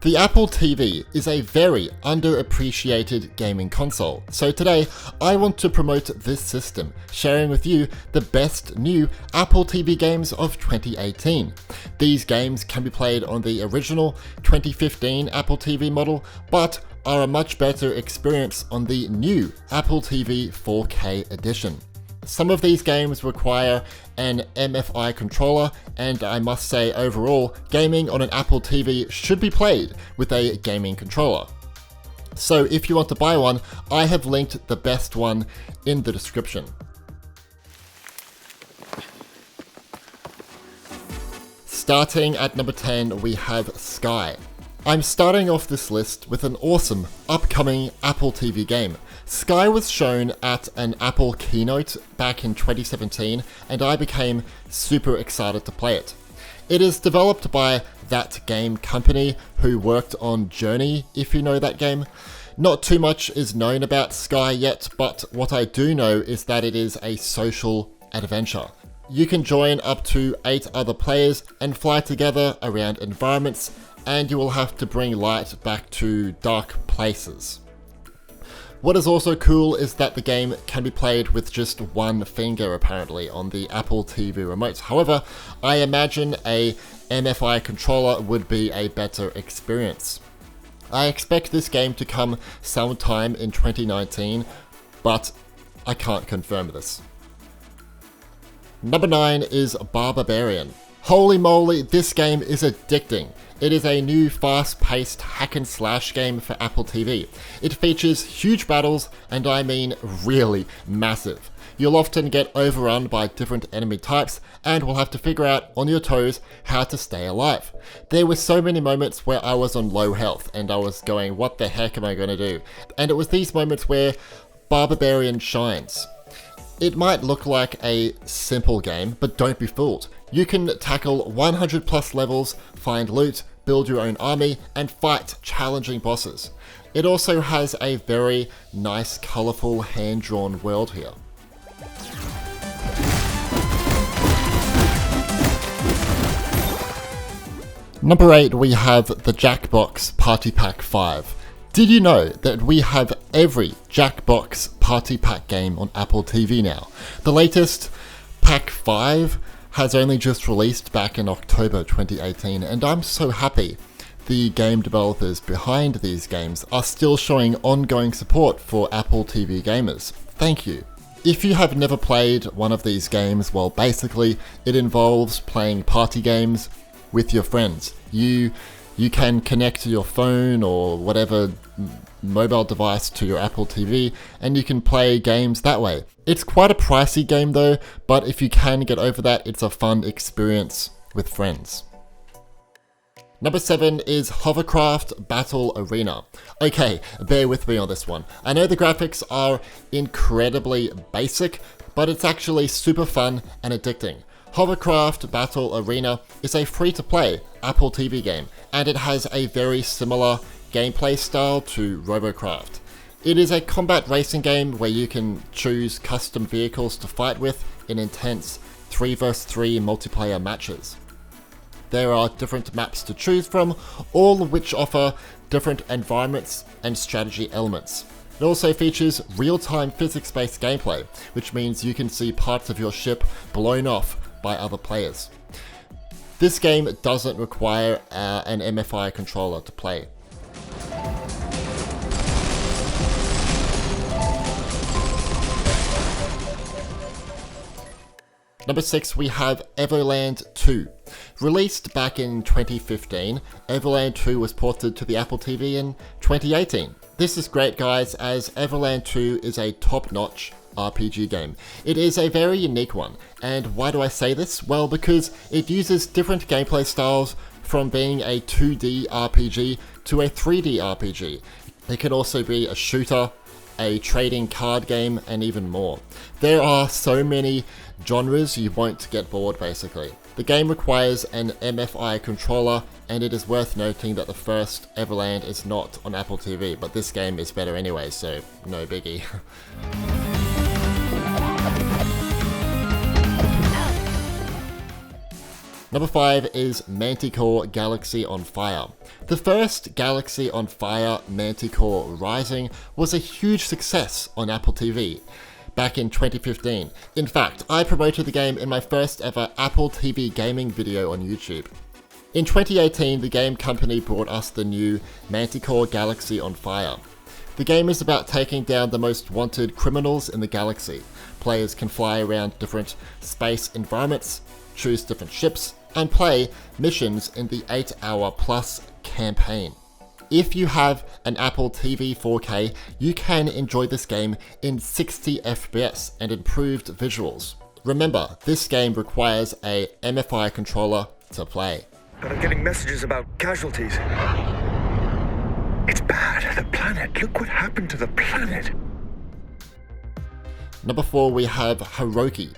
The Apple TV is a very underappreciated gaming console, so today I want to promote this system, sharing with you the best new Apple TV games of 2018. These games can be played on the original 2015 Apple TV model, but are a much better experience on the new Apple TV 4K edition. Some of these games require an MFI controller, and I must say overall, gaming on an Apple TV should be played with a gaming controller. So if you want to buy one, I have linked the best one in the description. Starting at number 10, we have Skye. I'm starting off this list with an awesome upcoming Apple TV game. Skye was shown at an Apple keynote back in 2017, and I became super excited to play it. It is developed by That Game Company, who worked on Journey, if you know that game. Not too much is known about Skye yet, but what I do know is that it is a social adventure. You can join up to 8 other players and fly together around environments, and you will have to bring light back to dark places. What is also cool is that the game can be played with just one finger apparently on the Apple TV remote. However, I imagine a MFI controller would be a better experience. I expect this game to come sometime in 2019, but I can't confirm this. Number 9 is Barbarian. Holy moly, this game is addicting. It is a new fast-paced hack-and-slash game for Apple TV. It features huge battles, and I mean really massive. You'll often get overrun by different enemy types, and will have to figure out on your toes how to stay alive. There were so many moments where I was on low health, and I was going, what the heck am I going to do? And it was these moments where Barbarian shines. It might look like a simple game, but don't be fooled. You can tackle 100 plus levels, find loot, build your own army, and fight challenging bosses. It also has a very nice, colourful, hand-drawn world here. Number 8, we have the Jackbox Party Pack 5. Did you know that we have every Jackbox Party Pack game on Apple TV now? The latest, Pack 5, has only just released back in October 2018, and I'm so happy the game developers behind these games are still showing ongoing support for Apple TV gamers. Thank you. If you have never played one of these games, well, basically it involves playing party games with your friends. You can connect your phone or whatever mobile device to your Apple TV, and you can play games that way. It's quite a pricey game though, but if you can get over that, it's a fun experience with friends. Number 7 is Hovercraft Battle Arena. Okay, bear with me on this one. I know the graphics are incredibly basic, but it's actually super fun and addicting. Hovercraft Battle Arena is a free-to-play Apple TV game, and it has a very similar gameplay style to Robocraft. It is a combat racing game where you can choose custom vehicles to fight with in intense 3 vs 3 multiplayer matches. There are different maps to choose from, all of which offer different environments and strategy elements. It also features real-time physics-based gameplay, which means you can see parts of your ship blown off by other players. This game doesn't require an MFI controller to play. Number 6, we have Everland 2. Released back in 2015, Everland 2 was ported to the Apple TV in 2018. This is great, guys, as Everland 2 is a top-notch RPG game. It is a very unique one, and why do I say this? Well, because it uses different gameplay styles from being a 2D RPG to a 3D RPG. It can also be a shooter, a trading card game, and even more. There are so many genres you won't get bored basically. The game requires an MFI controller, and it is worth noting that the first Everland is not on Apple TV, but this game is better anyway, so no biggie. Number 5 is Manticore Galaxy on Fire. The first Galaxy on Fire, Manticore Rising, was a huge success on Apple TV back in 2015. In fact, I promoted the game in my first ever Apple TV gaming video on YouTube. In 2018, the game company brought us the new Manticore Galaxy on Fire. The game is about taking down the most wanted criminals in the galaxy. Players can fly around different space environments, choose different ships, and play missions in the 8-hour plus campaign. If you have an Apple TV 4K, you can enjoy this game in 60 FPS and improved visuals. Remember, this game requires a MFI controller to play. But I'm getting messages about casualties. It's bad. The planet. Look what happened to the planet. Number 4, we have Hiroki.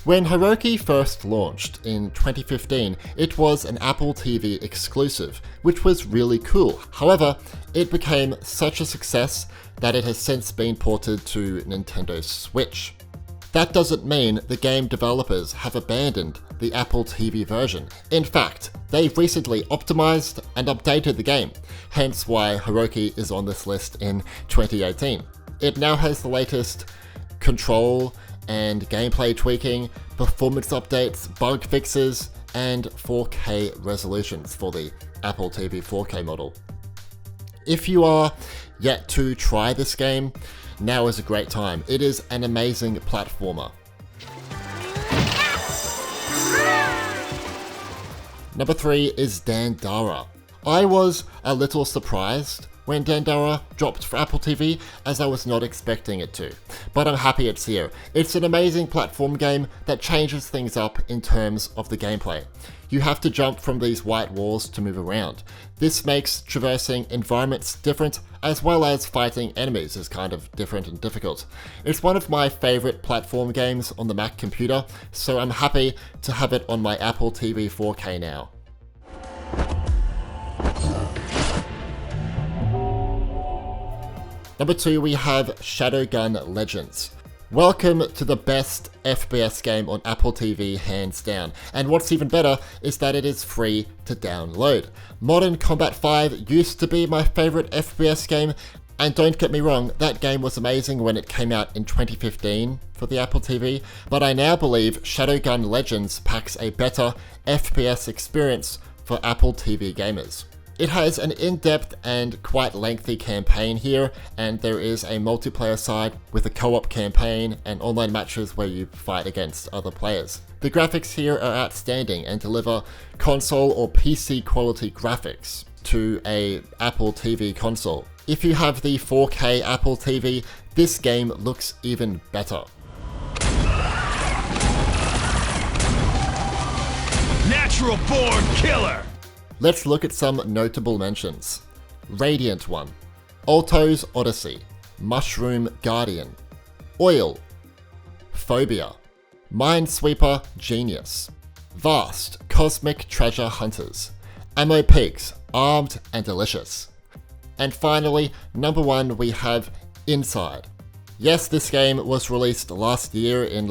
When Hiroki first launched in 2015, it was an Apple TV exclusive, which was really cool. However, it became such a success that it has since been ported to Nintendo Switch. That doesn't mean the game developers have abandoned the Apple TV version. In fact, they've recently optimized and updated the game, hence why Hiroki is on this list in 2018. It now has the latest control and gameplay tweaking, performance updates, bug fixes, and 4K resolutions for the Apple TV 4K model. If you are yet to try this game, now is a great time. It is an amazing platformer. Number 3 is Dandara. I was a little surprised when Dandara dropped for Apple TV, as I was not expecting it to, but I'm happy it's here. It's an amazing platform game that changes things up in terms of the gameplay. You have to jump from these white walls to move around. This makes traversing environments different, as well as fighting enemies is kind of different and difficult. It's one of my favorite platform games on the Mac computer, so I'm happy to have it on my Apple TV 4K now. Number 2, we have Shadowgun Legends. Welcome to the best FPS game on Apple TV, hands down. And what's even better is that it is free to download. Modern Combat 5 used to be my favorite FPS game, and don't get me wrong, that game was amazing when it came out in 2015 for the Apple TV, but I now believe Shadowgun Legends packs a better FPS experience for Apple TV gamers. It has an in-depth and quite lengthy campaign here, and there is a multiplayer side with a co-op campaign and online matches where you fight against other players. The graphics here are outstanding and deliver console or PC quality graphics to a Apple TV console. If you have the 4K Apple TV, this game looks even better. Natural born killer! Let's look at some notable mentions. Radiant One, Alto's Odyssey, Mushroom Guardian, Oil, Fobia, Minesweeper Genius, Vast Cosmic Treasure Hunters, Ammo Pigs, Armed and Delicious. And finally, number 1, we have Inside. Yes, this game was released last year in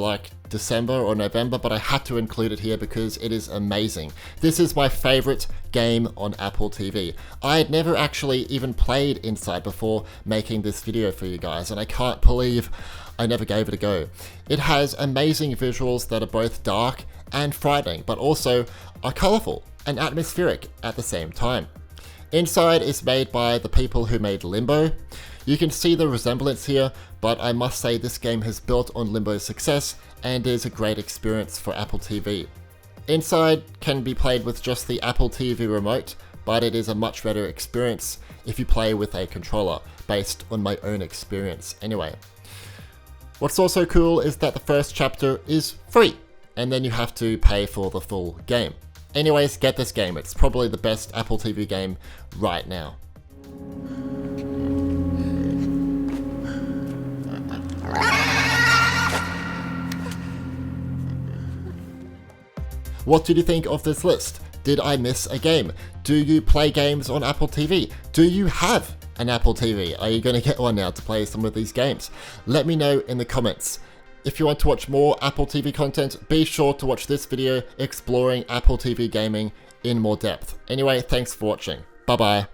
December or November, but I had to include it here because it is amazing. This is my favorite game on Apple TV. I had never actually even played Inside before making this video for you guys, and I can't believe I never gave it a go. It has amazing visuals that are both dark and frightening, but also are colorful and atmospheric at the same time. Inside is made by the people who made Limbo. You can see the resemblance here, but I must say this game has built on Limbo's success and is a great experience for Apple TV. Inside can be played with just the Apple TV remote, but it is a much better experience if you play with a controller, based on my own experience anyway. What's also cool is that the first chapter is free, and then you have to pay for the full game. Anyways, get this game. It's probably the best Apple TV game right now. What did you think of this list? Did I miss a game? Do you play games on Apple TV? Do you have an Apple TV? Are you going to get one now to play some of these games? Let me know in the comments. If you want to watch more Apple TV content, be sure to watch this video exploring Apple TV gaming in more depth. Anyway, thanks for watching. Bye bye.